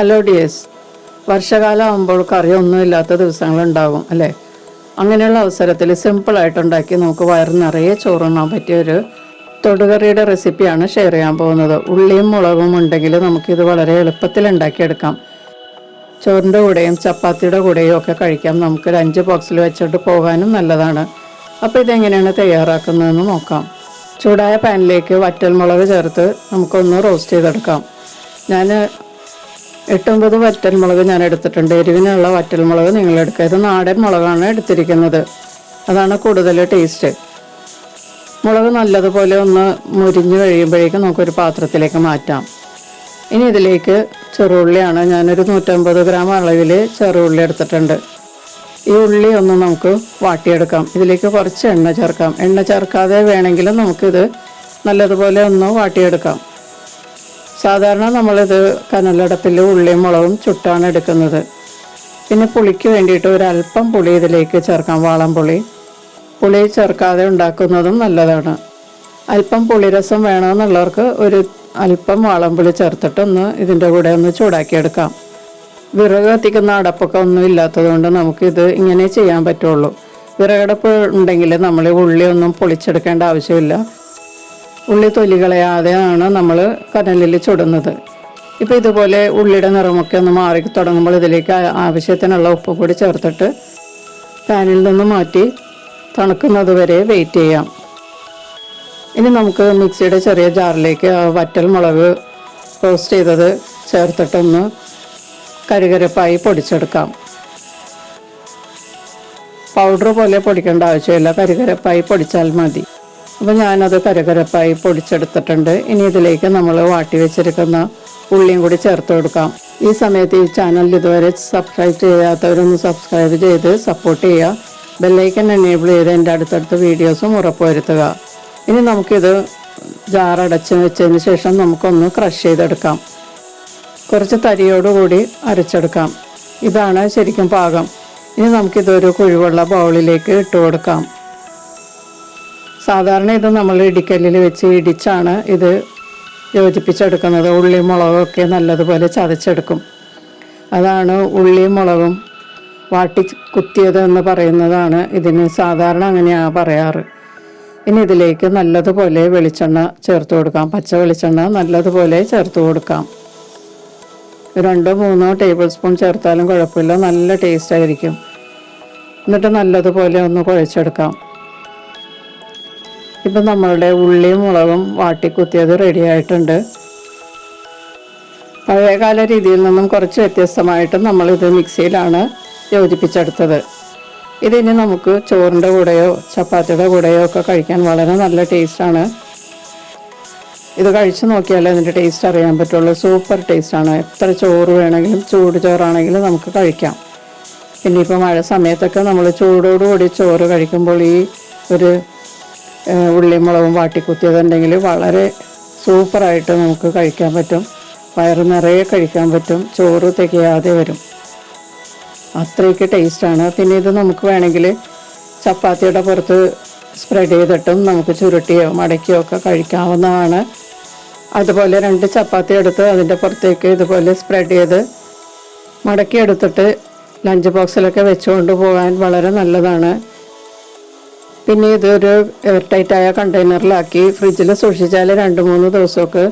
Hello dears, വർഷകാലം ആകുമ്പോൾ കറിയൊന്നുമില്ലാത്ത ദിവസങ്ങളുണ്ടാകും അല്ലേ? അങ്ങനെയുള്ള അവസരത്തിൽ സിമ്പിളായിട്ടുണ്ടാക്കി നമുക്ക് വയറ് നിറയെ ചോറുണ്ണാൻ പറ്റിയൊരു തൊടുകറിയുടെ റെസിപ്പിയാണ് ഷെയർ ചെയ്യാൻ പോകുന്നത്. ഉള്ളിയും മുളകും ഉണ്ടെങ്കിൽ നമുക്കിത് വളരെ എളുപ്പത്തിൽ ഉണ്ടാക്കിയെടുക്കാം. ചോറിൻ്റെ കൂടെയും ചപ്പാത്തിയുടെ കൂടെയും ഒക്കെ കഴിക്കാം. നമുക്ക് ലഞ്ച് ബോക്സിൽ വെച്ചിട്ട് പോകാനും നല്ലതാണ്. അപ്പോൾ ഇതെങ്ങനെയാണ് തയ്യാറാക്കുന്നതെന്ന് നോക്കാം. ചൂടായ പാനിലേക്ക് വറ്റൽമുളക് ചേർത്ത് നമുക്കൊന്ന് റോസ്റ്റ് ചെയ്തെടുക്കാം. ഞാൻ 8-9 വറ്റൽമുളക് ഞാൻ എടുത്തിട്ടുണ്ട്. എരിവിനുള്ള വറ്റൽമുളക് നിങ്ങൾ എടുക്കുക. ഇത് നാടൻ മുളകാണ് എടുത്തിരിക്കുന്നത്, അതാണ് കൂടുതൽ ടേസ്റ്റ്. മുളക് നല്ലതുപോലെ ഒന്ന് മുരിഞ്ഞ് കഴിയുമ്പോഴേക്കും നമുക്കൊരു പാത്രത്തിലേക്ക് മാറ്റാം. ഇനി ഇതിലേക്ക് ചെറുള്ളിയാണ്, ഞാനൊരു 150 ഗ്രാം അളവിൽ ചെറുള്ളി എടുത്തിട്ടുണ്ട്. ഈ ഉള്ളി ഒന്ന് നമുക്ക് വാട്ടിയെടുക്കാം. ഇതിലേക്ക് കുറച്ച് എണ്ണ ചേർക്കാം. എണ്ണ ചേർക്കാതെ വേണമെങ്കിലും നമുക്കിത് നല്ലതുപോലെ ഒന്ന് വാട്ടിയെടുക്കാം. സാധാരണ നമ്മളിത് കനലടപ്പിൽ ഉള്ളിയും മുളകും ചുട്ടാണ് എടുക്കുന്നത്. പിന്നെ പുളിക്ക് വേണ്ടിയിട്ട് ഒരല്പം പുളി ഇതിലേക്ക് ചേർക്കാം, വാളംപുളി. പുളി ചേർക്കാതെ ഉണ്ടാക്കുന്നതും നല്ലതാണ്. അല്പം പുളിരസം വേണമെന്നുള്ളവർക്ക് ഒരു അല്പം വാളംപുളി ചേർത്തിട്ടൊന്ന് ഇതിൻ്റെ കൂടെ ഒന്ന് ചൂടാക്കിയെടുക്കാം. വിറക് കത്തിക്കുന്ന അടപ്പൊക്കെ ഒന്നും ഇല്ലാത്തതുകൊണ്ട് നമുക്കിത് ഇങ്ങനെ ചെയ്യാൻ പറ്റുള്ളൂ. വിറകടപ്പ് ഉണ്ടെങ്കിൽ നമ്മൾ ഉള്ളിയൊന്നും പൊളിച്ചെടുക്കേണ്ട ആവശ്യമില്ല. ഉള്ളി തൊലി കളയാതെയാണ് നമ്മൾ കനലിൽ ചുടുന്നത്. ഇപ്പോൾ ഇതുപോലെ ഉള്ളിയുടെ നിറമൊക്കെ ഒന്ന് മാറി തുടങ്ങുമ്പോൾ ഇതിലേക്ക് ആവശ്യത്തിനുള്ള ഉപ്പ് കൂടി ചേർത്തിട്ട് പാനിൽ നിന്ന് മാറ്റി തണുക്കുന്നത് വരെ വെയിറ്റ് ചെയ്യാം. ഇനി നമുക്ക് മിക്സിയുടെ ചെറിയ ജാറിലേക്ക് വറ്റൽ മുളക് റോസ്റ്റ് ചെയ്തത് ചേർത്തിട്ടൊന്ന് കരുകരപ്പായി പൊടിച്ചെടുക്കാം. പൗഡർ പോലെ പൊടിക്കേണ്ട ആവശ്യമില്ല, കരുകരപ്പായി പൊടിച്ചാൽ മതി. അപ്പോൾ ഞാനത് കരകരപ്പായി പൊടിച്ചെടുത്തിട്ടുണ്ട്. ഇനി ഇതിലേക്ക് നമ്മൾ വാട്ടി വെച്ചിരിക്കുന്ന ഉള്ളിയും കൂടി ചേർത്ത് കൊടുക്കാം. ഈ സമയത്ത് ഈ ചാനൽ ഇതുവരെ സബ്സ്ക്രൈബ് ചെയ്യാത്തവരൊന്ന് സബ്സ്ക്രൈബ് ചെയ്ത് സപ്പോർട്ട് ചെയ്യുക. ബെല്ലൈക്കൻ എനേബിൾ ചെയ്ത് എൻ്റെ അടുത്തടുത്ത വീഡിയോസും ഉറപ്പുവരുത്തുക. ഇനി നമുക്കിത് ജാറടച്ച് വെച്ചതിന് ശേഷം നമുക്കൊന്ന് ക്രഷ് ചെയ്തെടുക്കാം. കുറച്ച് തരിയോടുകൂടി അരച്ചെടുക്കാം. ഇതാണ് ശരിക്കും പാകം. ഇനി നമുക്കിതൊരു കുഴിവുള്ള ബൗളിലേക്ക് ഇട്ട് കൊടുക്കാം. സാധാരണ ഇത് നമ്മൾ ഇടിക്കല്ലിൽ വെച്ച് ഇടിച്ചാണ് ഇത് യോജിപ്പിച്ചെടുക്കുന്നത്. ഉള്ളിയും മുളകൊക്കെ നല്ലതുപോലെ ചതച്ചെടുക്കും. അതാണ് ഉള്ളിയും മുളകും വാട്ടി കുത്തിയത് എന്ന് പറയുന്നതാണ് ഇതിന് സാധാരണ അങ്ങനെയാണ് പറയാറ്. ഇനി ഇതിലേക്ക് നല്ലതുപോലെ വെളിച്ചെണ്ണ ചേർത്ത് കൊടുക്കാം. പച്ച വെളിച്ചെണ്ണ നല്ലതുപോലെ ചേർത്ത് കൊടുക്കാം. 2-3 ടേബിൾ സ്പൂൺ ചേർത്താലും കുഴപ്പമില്ല, നല്ല ടേസ്റ്റ് ആയിരിക്കും. എന്നിട്ട് നല്ലതുപോലെ ഒന്ന് കുഴച്ചെടുക്കാം. ഇപ്പം നമ്മളുടെ ഉള്ളിയും മുളകും വാട്ടിക്കുത്തിയത് റെഡി ആയിട്ടുണ്ട്. പഴയകാല രീതിയിൽ നിന്നും കുറച്ച് വ്യത്യസ്തമായിട്ട് നമ്മളിത് മിക്സിയിലാണ് യോജിപ്പിച്ചെടുത്തത്. ഇതിനി നമുക്ക് ചോറിൻ്റെ കൂടെയോ ചപ്പാത്തിയുടെ കൂടെയോ ഒക്കെ കഴിക്കാൻ വളരെ നല്ല ടേസ്റ്റാണ്. ഇത് കഴിച്ച് നോക്കിയാലേ അതിൻ്റെ ടേസ്റ്റ് അറിയാൻ പറ്റുള്ളൂ. സൂപ്പർ ടേസ്റ്റാണ്. എത്ര ചോറ് വേണമെങ്കിലും, ചൂട് ചോറാണെങ്കിലും നമുക്ക് കഴിക്കാം. പിന്നെ ഇപ്പോൾ മഴ സമയത്തൊക്കെ നമ്മൾ ചൂടോടുകൂടി ചോറ് കഴിക്കുമ്പോൾ ഈ ഒരു ഉള്ളിയും മുളകും വാട്ടിക്കുത്തിയതുണ്ടെങ്കിൽ വളരെ സൂപ്പറായിട്ട് നമുക്ക് കഴിക്കാൻ പറ്റും. വയറ് നിറയെ കഴിക്കാൻ പറ്റും. ചോറ് തികയാതെ വരും. അത്രയ്ക്ക് ടേസ്റ്റാണ്. പിന്നെ ഇത് നമുക്ക് വേണമെങ്കിൽ ചപ്പാത്തിയുടെ പുറത്ത് സ്പ്രെഡ് ചെയ്തിട്ടും നമുക്ക് ചുരുട്ടിയോ മടക്കിയോ ഒക്കെ കഴിക്കാവുന്നതാണ്. അതുപോലെ 2 ചപ്പാത്തി എടുത്ത് അതിൻ്റെ പുറത്തേക്ക് ഇതുപോലെ സ്പ്രെഡ് ചെയ്ത് മടക്കി എടുത്തിട്ട് ലഞ്ച് ബോക്സിലൊക്കെ വെച്ചുകൊണ്ട് പോകാൻ വളരെ നല്ലതാണ്. പിന്നെ ഇതൊരു എയർ ടൈറ്റായ കണ്ടെയ്നറിലാക്കി ഫ്രിഡ്ജിൽ സൂക്ഷിച്ചാൽ 2-3 ദിവസമൊക്കെ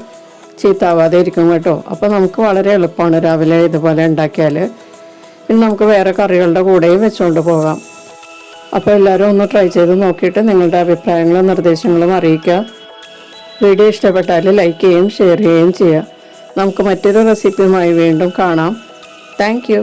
ചീത്താവാതെ ഇരിക്കും കേട്ടോ. അപ്പോൾ നമുക്ക് വളരെ എളുപ്പമാണ് രാവിലെ ഇതുപോലെ ഉണ്ടാക്കിയാൽ. പിന്നെ നമുക്ക് വേറെ കറികളുടെ കൂടെയും വെച്ചുകൊണ്ട് പോകാം. അപ്പോൾ എല്ലാവരും ഒന്ന് ട്രൈ ചെയ്ത് നോക്കിയിട്ട് നിങ്ങളുടെ അഭിപ്രായങ്ങളും നിർദ്ദേശങ്ങളും അറിയിക്കുക. വീഡിയോ ഇഷ്ടപ്പെട്ടാൽ ലൈക്ക് ചെയ്യുകയും ഷെയർ ചെയ്യുകയും ചെയ്യുക. നമുക്ക് മറ്റൊരു റെസിപ്പിയുമായി വീണ്ടും കാണാം. Thank you.